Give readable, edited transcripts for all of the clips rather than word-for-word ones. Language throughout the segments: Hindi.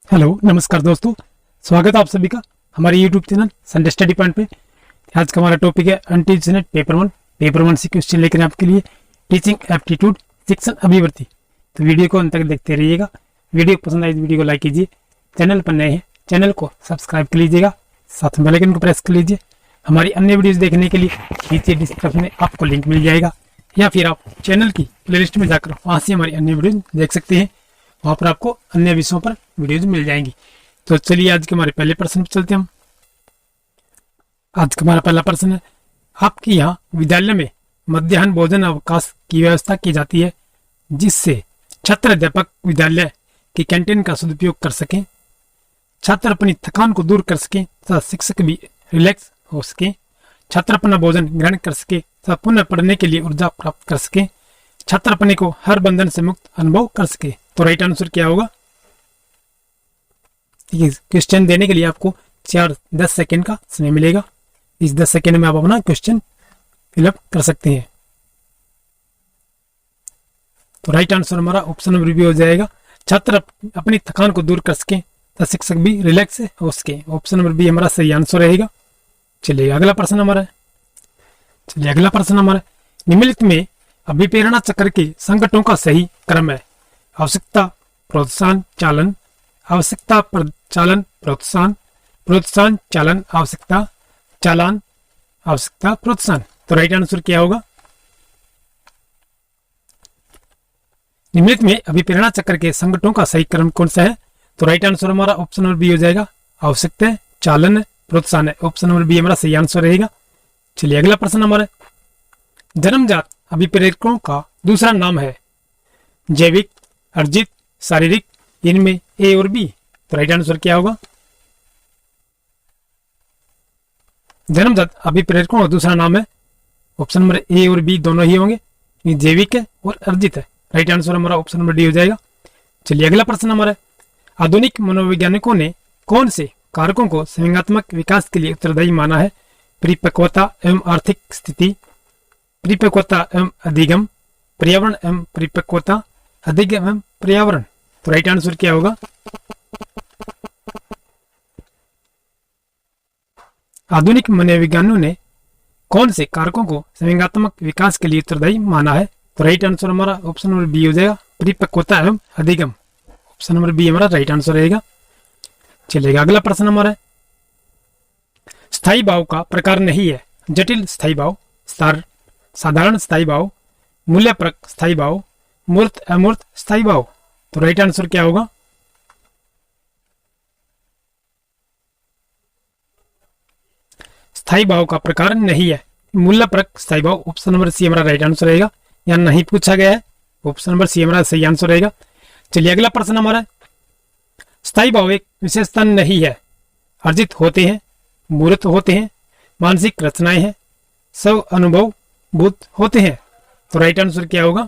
हेलो नमस्कार दोस्तों, स्वागत है आप सभी का हमारे YouTube channel Sunday study point पे। आज का हमारा टॉपिक है अनटीच्ड यूनिट पेपर वन से क्वेश्चन लेकर आपके लिए टीचिंग एप्टीट्यूड सेक्शन अभिवर्ती। तो वीडियो को अंत तक देखते रहिएगा। वीडियो पसंद आए तो वीडियो को लाइक कीजिए। चैनल पर नए हैं चैनल को सब्सक्राइब कर लीजिएगा, साथ में बेल आइकन को प्रेस कर लीजिए। हमारी अन्य वीडियोज देखने के लिए नीचे डिस्क्रिप्शन में आपको लिंक मिल जाएगा, या फिर आप चैनल की प्लेलिस्ट में जाकर वहाँ से हमारी अन्य वीडियोज देख सकते हैं। वहाँ पर आपको अन्य विषयों पर वीडियोज मिल जाएंगी। तो चलिए आज के हमारे पहले प्रश्न पर चलते हैं हम। आज का हमारा पहला प्रश्न है, आपके यहाँ विद्यालय में मध्याह्न भोजन अवकाश की व्यवस्था की जाती है जिससे छात्र अध्यापक विद्यालय की कैंटीन का सदुपयोग कर सकें, छात्र अपनी थकान को दूर कर सकें तथा शिक्षक भी रिलैक्स हो सके, छात्र अपना भोजन ग्रहण कर सके तथा पुनः पढ़ने के लिए ऊर्जा प्राप्त कर सके, छात्र अपने को हर बंधन से मुक्त अनुभव कर सके। तो राइट आंसर क्या होगा? क्वेश्चन देने के लिए आपको 10 सेकेंड का समय मिलेगा। इस 10 सेकेंड में आप अपना क्वेश्चन फिलअप कर सकते हैं। तो राइट आंसर हमारा ऑप्शन नंबर बी हो जाएगा, छात्र अपनी थकान को दूर कर सके तथा शिक्षक भी रिलैक्स हो सके। ऑप्शन नंबर बी हमारा सही आंसर रहेगा। चलिए अगला प्रश्न हमारा है, निम्नलिखित में अभिप्रेरणा चक्र के संकटों का सही क्रम है। आवश्यकता प्रोत्साहन चालन, आवश्यकता चालन प्रोत्साहन, प्रोत्साहन चालन आवश्यकता, चालन आवश्यकता प्रोत्साहन। तो राइट आंसर क्या होगा? निम्नलिखित में अभिप्रेरणा चक्र के संकटों का सही क्रम कौन सा है? तो राइट आंसर हमारा ऑप्शन नंबर बी हो जाएगा, आवश्यकता चालन प्रोत्साहन है। ऑप्शन नंबर बी हमारा सही आंसर रहेगा। चलिए अगला प्रश्न हमारा, जन्मजात अभिप्रेरकों का दूसरा नाम है जैविक, अर्जित, शारीरिक, इनमें ए और बी। तो राइट आंसर क्या होगा? जन्मजात अभिप्रेरकों का दूसरा नाम है, ऑप्शन नंबर ए और बी दोनों ही होंगे, ये जैविक है और अर्जित है। राइट आंसर हमारा ऑप्शन नंबर डी हो जाएगा। चलिए अगला प्रश्न हमारा, आधुनिक मनोवैज्ञानिकों ने कौन से कारकों को संवेगात्मक विकास के लिए उत्तरदायी माना है? परिपक्वता एवं आर्थिक स्थिति, परिपक्वता एवं अधिगम, पर्यावरण एवं परिपक्वता, अधिगम एवं पर्यावरण। तो राइट आंसर क्या होगा? आधुनिक मनोविज्ञानियों ने कौन से कारकों को संवेगात्मक विकास के लिए उत्तरदायी माना है? तो राइट आंसर हमारा ऑप्शन नंबर बी हो जाएगा, परिपक्वता एवं अधिगम। ऑप्शन नंबर बी हमारा राइट आंसर रहेगा। चलेगा अगला प्रश्न हमारा, स्थायी भाव का प्रकार नहीं है। जटिल स्थायी भाव, साधारण स्थायी भाव, मूल्यपरक स्थायी भाव, मूर्त अमूर्त स्थायी भाव। तो राइट आंसर क्या होगा? स्थायी भाव का प्रकार नहीं है, मूल्यपरक स्थायी भाव। ऑप्शन नंबर सी हमारा राइट आंसर रहेगा। यहाँ नहीं पूछा गया है, ऑप्शन नंबर सी हमारा सही आंसर रहेगा। चलिए अगला प्रश्न हमारा, स्थायी भाव एक विशेषता नहीं है, अर्जित होते हैं, मूर्त होते हैं, मानसिक रचनाएं हैं, स्व अनुभव भूत होते हैं। तो राइट आंसर क्या होगा?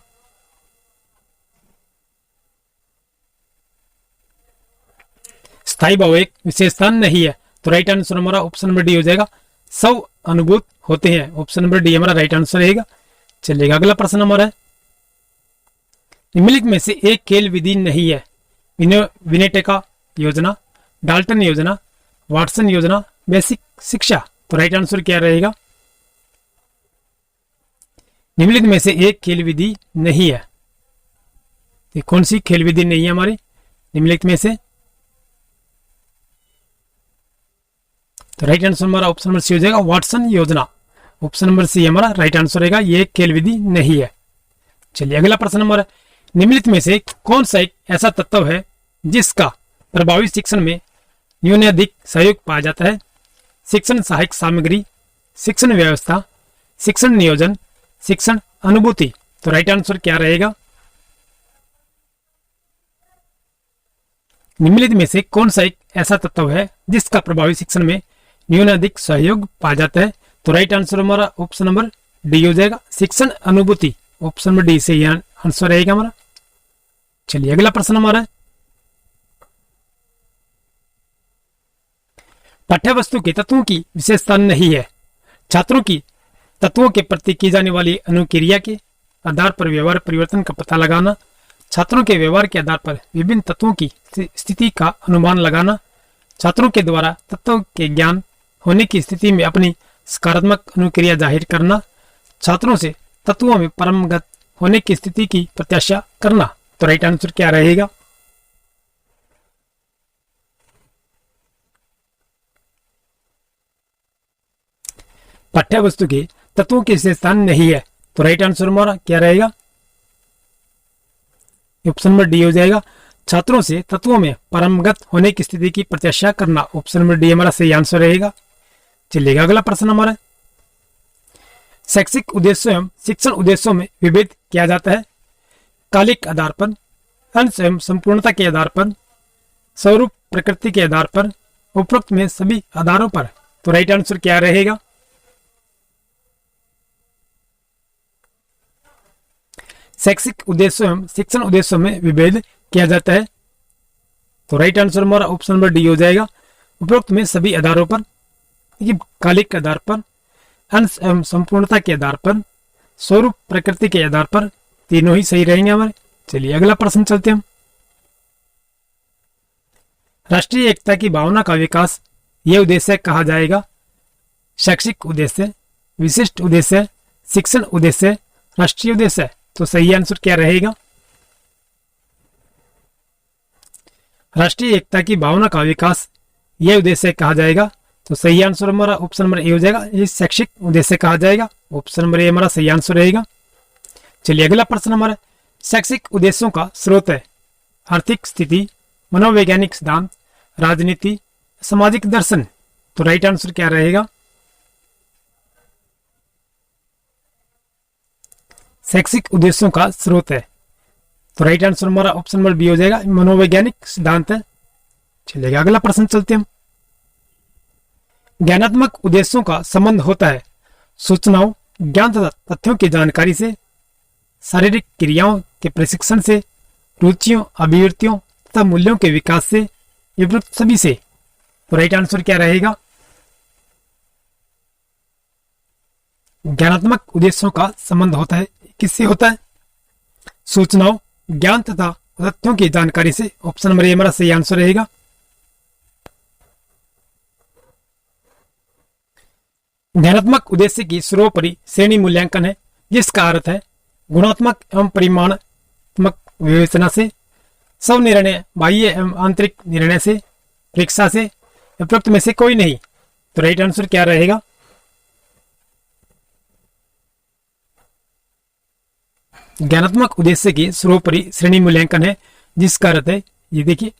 स्थायी भाव एक विशेषता नहीं है, तो राइट आंसर हमारा ऑप्शन नंबर डी हो जाएगा, स्व अनुभूत होते हैं। ऑप्शन नंबर डी हमारा राइट आंसर रहेगा। चलिएगा अगला प्रश्न हमारा है, निम्नलिखित में से एक खेल विधि नहीं है। विनेटेका योजना, डाल्टन योजना, वाटसन योजना, बेसिक शिक्षा। तो राइट आंसर क्या रहेगा? निम्नलिखित में से एक खेल विधि नहीं है। ये कौन सी खेल विधि नहीं है हमारी निम्नलिखित में से? तो राइट आंसर हमारा ऑप्शन नंबर सी हो जाएगा, वाटसन योजना। ऑप्शन नंबर सी हमारा राइट आंसर रहेगा, ये खेल विधि नहीं है। चलिए अगला प्रश्न हमारा, निम्नलिखित में से कौन सा एक ऐसा तत्व है जिसका प्रभावी शिक्षण में न्यूनाधिक सहयोग पाया जाता है? शिक्षण सहायक सामग्री, शिक्षण व्यवस्था, शिक्षण नियोजन, शिक्षण अनुभूति। तो राइट आंसर क्या रहेगा? निम्नलिखित में से कौन सा एक ऐसा तत्व है जिसका प्रभावी शिक्षण में न्यूनाधिक सहयोग पाया जाता है? तो राइट आंसर हमारा ऑप्शन नंबर डी हो जाएगा, शिक्षण अनुभूति। ऑप्शन नंबर डी से आंसर रहेगा हमारा। चलिए अगला प्रश्न हमारा, पाठ्यवस्तु के तत्वों की विशेषता नहीं है। छात्रों की तत्वों के प्रति की जाने वाली अनुक्रिया के आधार पर व्यवहार परिवर्तन का पता लगाना, छात्रों के व्यवहार के आधार पर विभिन्न तत्वों की स्थिति का अनुमान लगाना, छात्रों के द्वारा तत्वों के ज्ञान होने की स्थिति में अपनी सकारात्मक अनुक्रिया जाहिर करना, छात्रों से तत्वों में परमगत होने की स्थिति की प्रत्याशा करना। तो राइट आंसर क्या रहेगा? पाठ्य वस्तु के तत्वों की विशेषता नहीं है। तो राइट आंसर हमारा क्या रहेगा? ऑप्शन नंबर डी हो जाएगा। छात्रों से तत्वों में परमगत होने की स्थिति की प्रत्याशा करना, ऑप्शन नंबर डी हमारा सही आंसर रहेगा। चलिएगा अगला प्रश्न हमारा, शैक्षिक उद्देश्यों एवं शिक्षण उद्देश्यों में विभेद किया जाता है कालिक आधार पर, अंश एवं संपूर्णता के आधार पर, स्वरूप प्रकृति के आधार पर, उपरोक्त में सभी आधारों पर। तो राइट आंसर क्या रहेगा? शैक्षिक उद्देश्यों एवं शिक्षण उद्देश्यों में विभेद किया जाता है। तो राइट आंसर हमारा ऑप्शन नंबर डी हो जाएगा। उपरोक्त में सभी आधारों पर, कालिक के आधार पर, अंश एवं संपूर्णता के आधार पर, स्वरूप प्रकृति के आधार पर, तीनों ही सही रहेंगे हमारे। चलिए अगला प्रश्न चलते हैं। राष्ट्रीय एकता की भावना का विकास यह उद्देश्य कहा जाएगा। शैक्षिक उद्देश्य, विशिष्ट उद्देश्य, शिक्षण उद्देश्य, राष्ट्रीय उद्देश्य। तो सही आंसर क्या रहेगा? राष्ट्रीय एकता की भावना का विकास यह उद्देश्य कहा जाएगा। तो सही आंसर हमारा ऑप्शन नंबर ए हो जाएगा। ये शैक्षिक उद्देश्य कहा जाएगा। ऑप्शन नंबर ए हमारा सही आंसर रहेगा। चलिए अगला प्रश्न हमारा, शैक्षिक उद्देश्यों का स्रोत है आर्थिक स्थिति, मनोवैज्ञानिक सिद्धांत, राजनीति, सामाजिक दर्शन। तो राइट आंसर क्या रहेगा? शैक्षिक उद्देश्यों का स्रोत है। तो राइट आंसर हमारा ऑप्शन नंबर बी हो जाएगा, मनोवैज्ञानिक सिद्धांत है। चलिएगा अगला प्रश्न चलते हैं। ज्ञानात्मक उद्देश्यों का संबंध होता है सूचनाओं, ज्ञान तथा तथ्यों की जानकारी से, शारीरिक क्रियाओं के प्रशिक्षण से, रुचियों, अभिवृत्तियों तथा मूल्यों के विकास से, विपरीत सभी से। तो राइट आंसर क्या रहेगा? ज्ञानात्मक उद्देश्यों का संबंध होता है, किससे होता है? सूचनाओं, ज्ञान तथा तथ्यों की जानकारी से। ऑप्शन नंबर ए हमारा सही आंसर रहेगा। ज्ञानात्मक उद्देश्य की सर्वोपरि श्रेणी मूल्यांकन है, जिसका अर्थ है गुणात्मक एवं परिमाणात्मक विवेचना से, स्वनिर्णय, बाह्य एवं आंतरिक निर्णय से, परीक्षा से, उपरोक्त में से कोई नहीं। तो राइट आंसर क्या रहेगा? ज्ञानात्मक उद्देश्य की सर्वोपरि श्रेणी मूल्यांकन है, जिसका अर्थ है, ये देखिए,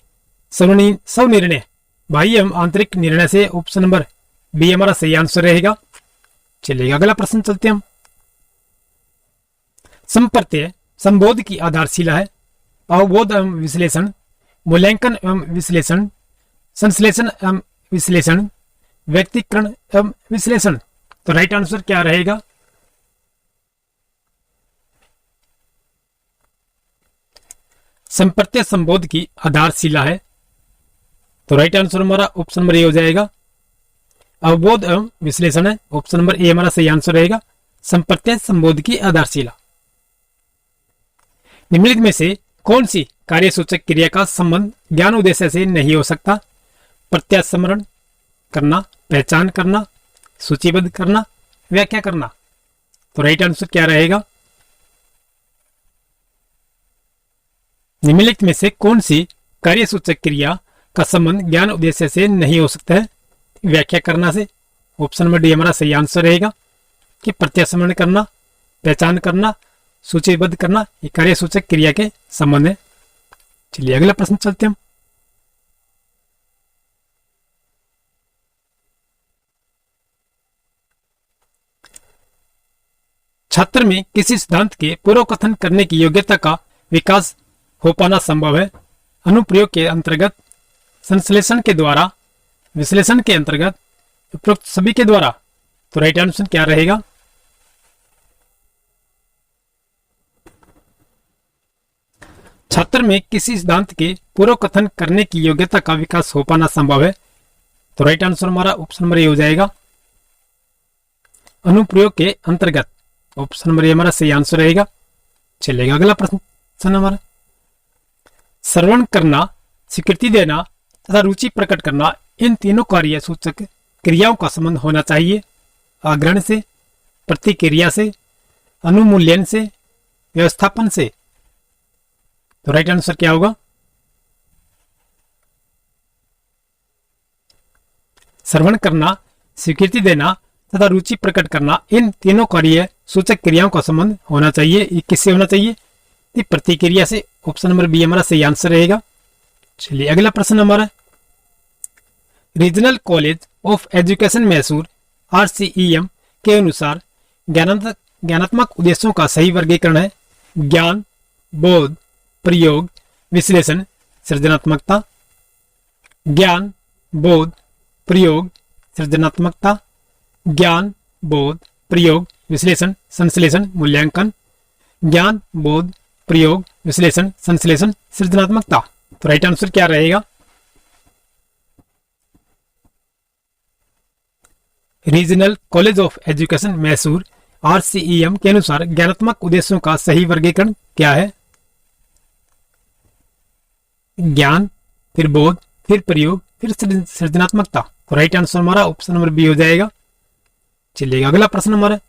स्वनिर्णय, बाह्य एवं आंतरिक निर्णय से। ऑप्शन नंबर बी हमारा सही आंसर रहेगा। चलिए अगला प्रश्न चलते हैं हम। संप्रत्यय संबोध की आधारशिला है। अवबोध एवं विश्लेषण, मूल्यांकन एवं विश्लेषण, संश्लेषण एवं विश्लेषण, व्यक्तिकरण एवं विश्लेषण। तो राइट आंसर क्या रहेगा? संप्रत्यय संबोध की आधारशिला है। तो राइट आंसर हमारा ऑप्शन नंबर ए हो जाएगा। अवबोध एवं विश्लेषण है। ऑप्शन नंबर ए हमारा सही आंसर रहेगा। संप्रत्यय संबोध की आधारशिला। निम्नलिखित में से कौन सी कार्यसूचक क्रिया का संबंध ज्ञान उद्देश्य से नहीं हो सकता? प्रत्यास्मरण करना, पहचान करना, सूचीबद्ध करना, व्याख्या करना। तो राइट आंसर क्या रहेगा? निम्नलिखित में से कौन सी कार्यसूचक क्रिया का संबंध ज्ञान उद्देश्य से नहीं हो सकता है? व्याख्या करना से। ऑप्शन नंबर डी हमारा सही आंसर रहेगा कि प्रत्यास्मरण करना, पहचान करना, सूचीबद्ध करना, ये कार्यसूचक क्रिया के संबंध है। चलिए अगला प्रश्न चलते हैं। छात्र में किसी सिद्धांत के पूर्व कथन करने की योग्यता का विकास हो पाना संभव है? अनुप्रयोग के अंतर्गत, संश्लेषण के द्वारा, विश्लेषण के अंतर्गत, उपरोक्त सभी के द्वारा। तो राइट आंसर क्या रहेगा? छात्र में किसी सिद्धांत के पूर्व कथन करने की योग्यता का विकास हो पाना संभव है। तो राइट आंसर हमारा ऑप्शन नंबर ए हो जाएगा। अनुप्रयोग के अंतर्गत, ऑप्शन नंबर ए हमारा सही आंसर रहेगा। चलेगा अगला प्रश्न हमारा, श्रवण करना, स्वीकृति देना तथा रुचि प्रकट करना, इन तीनों कार्य सूचक क्रियाओं का संबंध होना चाहिए। आग्रहण से, प्रतिक्रिया से, अनुमूल्यन से, व्यवस्थापन से। तो राइट आंसर क्या होगा? श्रवण करना, स्वीकृति देना तथा रुचि प्रकट करना, इन तीनों कार्य सूचक क्रियाओं का संबंध होना चाहिए। ये किससे होना चाहिए? ये प्रतिक्रिया से। ऑप्शन नंबर बी हमारा सही आंसर रहेगा। चलिए अगला प्रश्न हमारा, regional college of education Mysore RCEM के अनुसार ज्ञानात्मक उद्देश्यों का सही वर्गीकरण है ज्ञान, बोध, प्रयोग, विश्लेषण, सृजनात्मकता। ज्ञान, बोध, प्रयोग, सृजनात्मकता। ज्ञान, बोध, प्रयोग, विश्लेषण, संश्लेषण, मूल्यांकन। ज्ञान, बोध, प्रयोग, विश्लेषण, संश्लेषण, सृजनात्मकता। तो राइट आंसर क्या रहेगा? Regional college of education Mysore RCEM के अनुसार ज्ञानात्मक उद्देश्यों का सही वर्गीकरण क्या है? ज्ञान, फिर बोध, फिर प्रयोग, फिर सृजनात्मकता। तो राइट आंसर हमारा ऑप्शन नंबर बी हो जाएगा। चलिए अगला प्रश्न हमारा,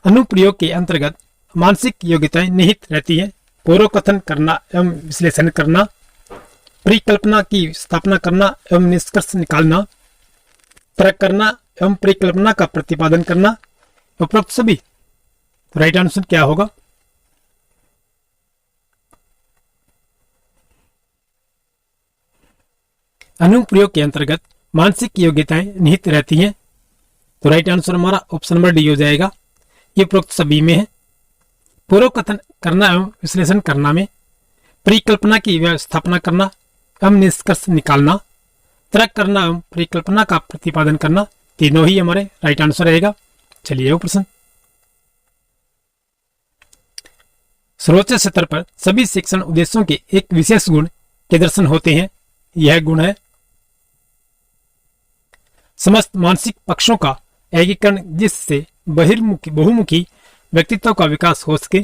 अनुप्रयोग के अंतर्गत मानसिक योग्यताएं निहित रहती है। पूर्व कथन करना एवं विश्लेषण करना, परिकल्पना की स्थापना करना एवं निष्कर्ष निकालना, तर्क करना एवं परिकल्पना का प्रतिपादन करना, उपरोक्त सभी। तो राइट आंसर क्या होगा? अनुप्रयोग के अंतर्गत मानसिक योग्यताएं निहित रहती हैं। तो राइट आंसर हमारा ऑप्शन नंबर डी हो जाएगा। ये उपरोक्त सभी में है। पूर्व कथन करना एवं विश्लेषण करना में, परिकल्पना की व्यवस्थापना करना एवं निष्कर्ष निकालना, तर्क करना एवं परिकल्पना का प्रतिपादन करना, तीनों ही हमारे राइट आंसर रहेगा। चलिए वो प्रश्न, सर्वोच्च स्तर पर सभी शिक्षण उद्देश्यों के एक विशेष गुण के दर्शन होते हैं। यह गुण है समस्त मानसिक पक्षों का एकीकरण, जिससे बहुमुखी व्यक्तित्व का विकास हो सके।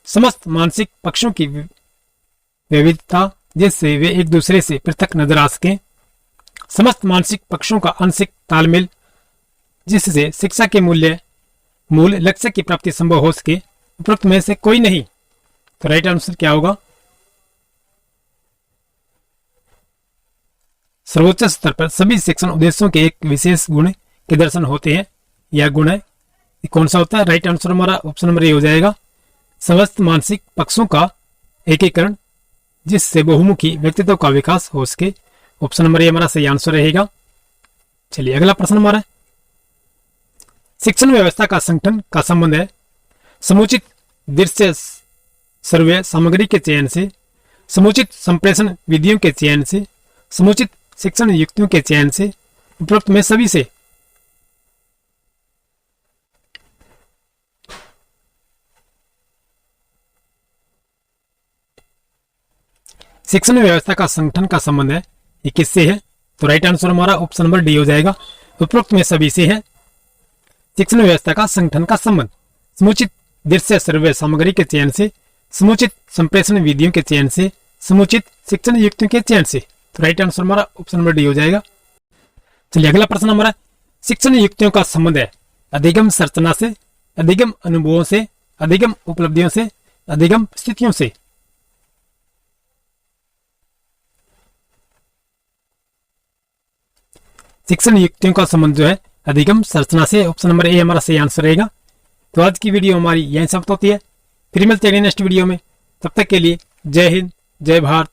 समस्त मानसिक पक्षों की विविधता, जिससे वे एक दूसरे से पृथक नजर आ सके। समस्त मानसिक पक्षों का आंशिक तालमेल, जिससे शिक्षा के मूल लक्ष्य की प्राप्ति संभव हो सके। उपरोक्त में से कोई नहीं। तो राइट आंसर क्या होगा? सर्वोच्च स्तर पर सभी शिक्षण उद्देश्यों के एक विशेष गुण के दर्शन होते हैं। यह गुण है, कौन सा होता है? राइट आंसर हमारा ऑप्शन नंबर ए हो जाएगा। समस्त मानसिक पक्षों का एकीकरण, जिससे बहुमुखी व्यक्तित्व का विकास हो सके। ऑप्शन नंबर ए हमारा सही आंसर रहेगा। चलिए अगला प्रश्न हमारा, शिक्षण व्यवस्था का संगठन का संबंध है समुचित दृश्य सर्वे सामग्री के चयन से, समुचित संप्रेषण विधियों के चयन से, समुचित शिक्षण युक्तियों के चयन से, उपरोक्त में सभी से। शिक्षण व्यवस्था का संगठन का संबंध है, ये किससे है? तो राइट आंसर हमारा ऑप्शन नंबर डी हो जाएगा। उपरोक्त में सभी से है। शिक्षण व्यवस्था का संगठन का संबंध समुचित दृश्य सर्वे सामग्री के चयन से, समुचित संप्रेषण विधियों के चयन से, समुचित शिक्षण युक्तियों के चयन से। तो राइट आंसर हमारा ऑप्शन नंबर डी हो जाएगा। चलिए अगला प्रश्न हमारा, शिक्षण युक्तियों का संबंध है अधिगम संरचना से, अधिगम अनुभवों से, अधिगम उपलब्धियों से, अधिगम स्थितियों से। शिक्षण युक्तियों का संबंध जो है अधिगम संरचना से। ऑप्शन नंबर ए हमारा सही आंसर रहेगा। तो आज की वीडियो हमारी यहीं समाप्त होती है। फिर मिलते हैं नेक्स्ट वीडियो में। तब तक के लिए जय हिंद, जय भारत,